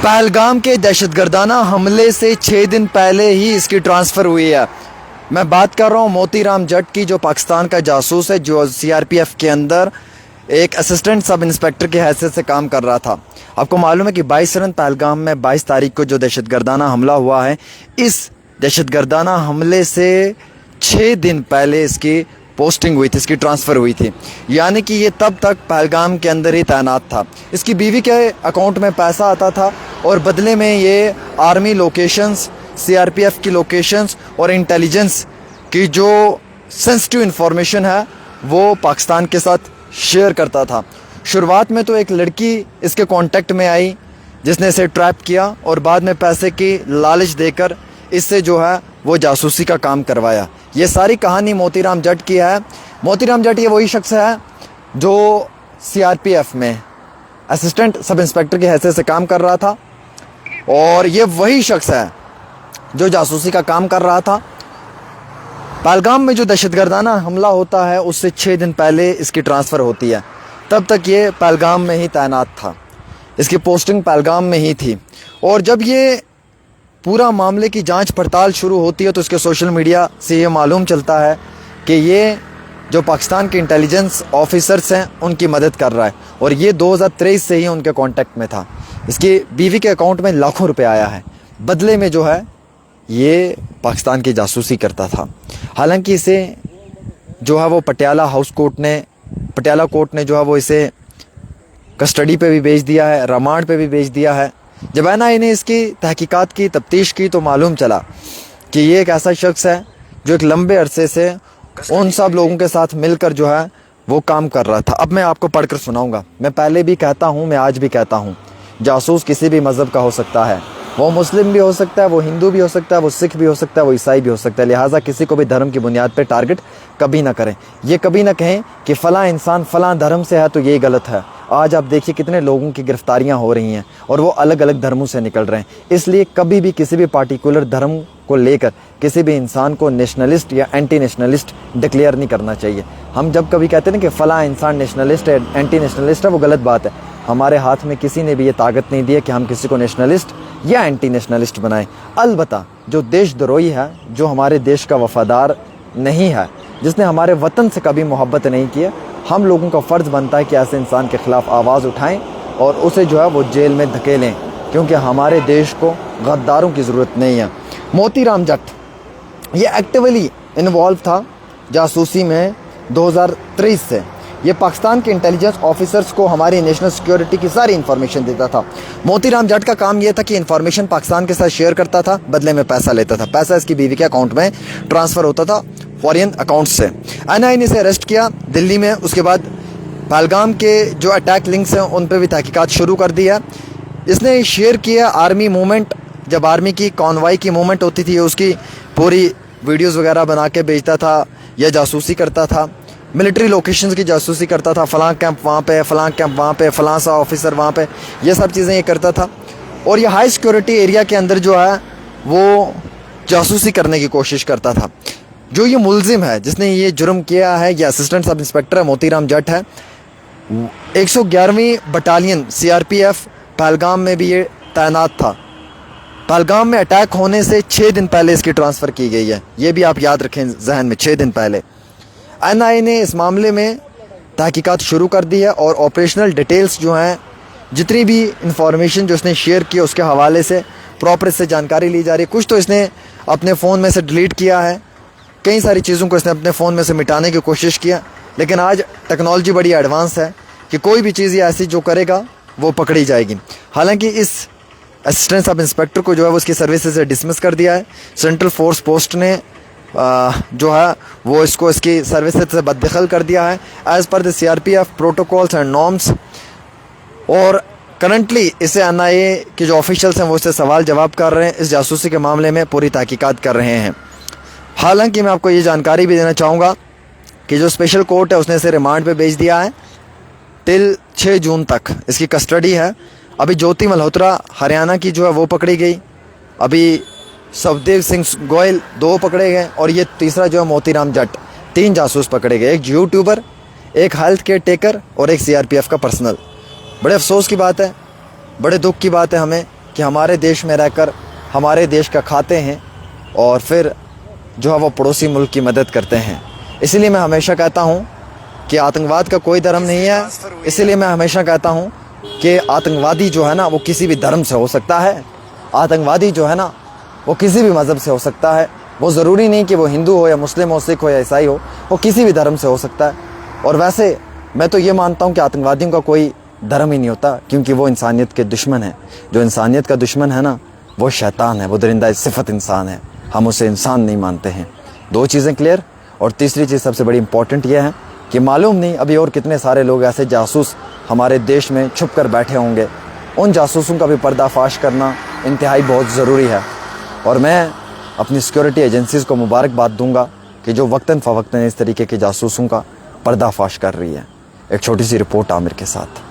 पहलगाम के दहशतगर्दाना हमले से 6 दिन पहले ही इसकी ट्रांसफ़र हुई है। मैं बात कर रहा हूँ मोतीराम जट की, जो पाकिस्तान का जासूस है, जो सीआरपीएफ के अंदर एक असिस्टेंट सब इंस्पेक्टर की हैसियत से काम कर रहा था। आपको मालूम है कि 22 रन पहलगाम में 22 तारीख को जो दहशतगर्दाना हमला हुआ है, इस दहशतगर्दाना हमले से 6 दिन पहले इसकी पोस्टिंग हुई थी, इसकी ट्रांसफ़र हुई थी। यानी कि ये तब तक पहलगाम के अंदर ही तैनात था। इसकी बीवी के अकाउंट में पैसा आता था और बदले में ये आर्मी लोकेशंस, सीआरपीएफ की लोकेशंस और इंटेलिजेंस की जो सेंसिटिव इन्फॉर्मेशन है वो पाकिस्तान के साथ शेयर करता था। शुरुआत में तो एक लड़की इसके कांटेक्ट में आई जिसने इसे ट्रैप किया और बाद में पैसे की लालच देकर इससे जो है वो जासूसी का काम करवाया। ये सारी कहानी मोतीराम जट की है। मोतीराम जट ये वही शख्स है जो सीआरपीएफ में असिस्टेंट सब इंस्पेक्टर की हैसियत से काम कर रहा था और ये वही शख्स है जो जासूसी का काम कर रहा था। पहलगाम में जो दहशतगर्दाना हमला होता है उससे 6 दिन पहले इसकी ट्रांसफ़र होती है। तब तक ये पहलगाम में ही तैनात था, इसकी पोस्टिंग पहलगाम में ही थी। और जब ये पूरा मामले की जांच पड़ताल शुरू होती है तो इसके सोशल मीडिया से ये मालूम चलता है कि ये जो पाकिस्तान के इंटेलिजेंस ऑफिसर्स हैं उनकी मदद कर रहा है और ये 2023 से ही उनके कांटेक्ट में था। इसकी बीवी के अकाउंट में लाखों रुपए आया है, बदले में जो है ये पाकिस्तान की जासूसी करता था। हालांकि इसे जो है वो पटियाला कोर्ट ने जो है वो इसे कस्टडी पे भी भेज दिया है, रिमांड पे भी भेज दिया है। जब एनआईए ने इसकी तहकीकात की, तफ्तीश की तो मालूम चला कि ये एक ऐसा शख्स है जो एक लंबे अरसे से उन सब लोगों के साथ मिलकर जो है वो काम कर रहा था। अब मैं आपको पढ़कर सुनाऊंगा। मैं पहले भी कहता हूँ, मैं आज भी कहता हूँ, जासूस किसी भी मज़हब का हो सकता है। वो मुस्लिम भी हो सकता है, वो हिंदू भी हो सकता है, वो सिख भी हो सकता है, वो ईसाई भी हो सकता है। लिहाजा किसी को भी धर्म की बुनियाद पर टारगेट कभी ना करें। ये कभी ना कहें कि फ़लाँ इंसान फ़लाँ धर्म से है तो ये गलत है। आज आप देखिए कितने लोगों की गिरफ्तारियां हो रही हैं और वो अलग अलग धर्मों से निकल रहे हैं। इसलिए कभी भी किसी भी पार्टिकुलर धर्म को लेकर किसी भी इंसान को नेशनलिस्ट या एंटी नेशनलिस्ट डिक्लेयर नहीं करना चाहिए। हम जब कभी कहते हैं ना कि फ़लाँ इंसान नेशनलिस्ट है, एंटी नेशनलिस्ट है, वो गलत बात है। हमारे हाथ में किसी ने भी ये ताकत नहीं दी है कि हम किसी को नेशनलिस्ट या एंटी नेशनलिस्ट बनाएं। अलबत्ता जो देशद्रोही है, जो हमारे देश का वफादार नहीं है, जिसने हमारे वतन से कभी मोहब्बत नहीं की है, हम लोगों का फ़र्ज़ बनता है कि ऐसे इंसान के ख़िलाफ़ आवाज़ उठाएं और उसे जो है वो जेल में धकेलें, क्योंकि हमारे देश को गद्दारों की ज़रूरत नहीं है। मोतीराम जट ये एक्टिवली इन्वॉल्व था जासूसी में 2023 से। ये पाकिस्तान के इंटेलिजेंस ऑफिसर्स को हमारी नेशनल सिक्योरिटी की सारी इन्फॉर्मेशन देता था। मोतीराम जट का काम ये था कि इन्फॉर्मेशन पाकिस्तान के साथ शेयर करता था, बदले में पैसा लेता था। पैसा इसकी बीवी के अकाउंट में ट्रांसफ़र होता था फॉरेन अकाउंट से। एनआईए ने इसे अरेस्ट किया दिल्ली में। उसके बाद पहलगाम के जो अटैक लिंक्स हैं उन पर भी तहकीकात शुरू कर दी है। इसने शेयर किया आर्मी मूवमेंट, जब आर्मी की कॉन्वाई की मूवमेंट होती थी उसकी पूरी वीडियोस वगैरह बना के भेजता था या जासूसी करता था। मिलिट्री लोकेशंस की जासूसी करता था, फ़लाँ कैंप वहाँ पे, फ़लाँ कैंप वहाँ पे, फ़लाँ सा ऑफिसर वहाँ पे, ये सब चीज़ें ये करता था। और ये हाई सिक्योरिटी एरिया के अंदर जो है वो जासूसी करने की कोशिश करता था। जो ये मुलजिम है जिसने ये जुर्म किया है, ये असिस्टेंट सब इंस्पेक्टर है, मोतीराम जट है। 111वीं बटालियन सीआरपीएफ पहलगाम में भी ये तैनात था। पहलगाम में अटैक होने से 6 दिन पहले इसकी ट्रांसफ़र की गई है। ये भी आप याद रखें जहन में, 6 दिन पहले। एनआईए ने इस मामले में तहकीकात शुरू कर दी है और ऑपरेशनल डिटेल्स जो हैं, जितनी भी इंफॉर्मेशन जो इसने शेयर की उसके हवाले से प्रॉपर इससे जानकारी ली जा रही है। कुछ तो इसने अपने फ़ोन में से डिलीट किया है, कई सारी चीज़ों को इसने अपने फ़ोन में से मिटाने की कोशिश किया। लेकिन आज टेक्नोलॉजी बड़ी एडवांस है कि कोई भी चीज़ ऐसी जो करेगा वो पकड़ी जाएगी। हालांकि इस असिस्टेंट सब इंस्पेक्टर को जो है वो उसकी सर्विसेज से डिसमिस कर दिया है। सेंट्रल फोर्स पोस्ट ने जो है वो इसको इसकी सर्विसेज से बददखल कर दिया है as per the CRPF protocols and norms. और करंटली इसे एनआईए के जो ऑफिशियल्स हैं वो इससे सवाल जवाब कर रहे हैं, इस जासूसी के मामले में पूरी तहकीकात कर रहे हैं। हालांकि मैं आपको ये जानकारी भी देना चाहूँगा कि जो स्पेशल कोर्ट है उसने इसे रिमांड पे भेज दिया है टिल 6 जून तक इसकी कस्टडी है। अभी ज्योति मल्होत्रा हरियाणा की जो है वो पकड़ी गई, अभी सवदेव सिंह गोयल 2 पकड़े गए और ये तीसरा जो है मोतीराम जट, 3 जासूस पकड़े गए, एक यूट्यूबर, एक हेल्थ केयर टेकर और एक सीआरपीएफ का पर्सनल। बड़े अफसोस की बात है, बड़े दुख की बात है हमें कि हमारे देश में रहकर हमारे देश का खाते हैं और फिर जो है वो पड़ोसी मुल्क की मदद करते हैं। इसीलिए मैं हमेशा कहता हूँ कि आतंकवाद का कोई धर्म नहीं है। इसीलिए मैं हमेशा कहता हूँ कि आतंकवादी जो है ना वो किसी भी धर्म से हो सकता है। आतंकवादी जो है ना वो किसी भी मज़हब से हो सकता है। वो ज़रूरी नहीं कि वो हिंदू हो या मुस्लिम हो, सिख हो या ईसाई हो, वो किसी भी धर्म से हो सकता है। और वैसे मैं तो ये मानता हूँ कि आतंकवादियों का कोई धर्म ही नहीं होता, क्योंकि वो इंसानियत के दुश्मन है। जो इंसानियत का दुश्मन है ना वो शैतान है, वो दरिंदा सिफत इंसान है। हम उसे इंसान नहीं मानते हैं। दो चीज़ें क्लियर। और तीसरी चीज़ सबसे बड़ी इंपॉर्टेंट ये है कि मालूम नहीं अभी और कितने सारे लोग ऐसे जासूस हमारे देश में छुप कर बैठे होंगे। उन जासूसों का भी पर्दाफाश करना इंतहाई बहुत ज़रूरी है। और मैं अपनी सिक्योरिटी एजेंसीज़ को मुबारकबाद दूंगा कि जो वक्तन फ़वक्तन इस तरीके के जासूसों का पर्दाफाश कर रही है। एक छोटी सी रिपोर्ट आमिर के साथ।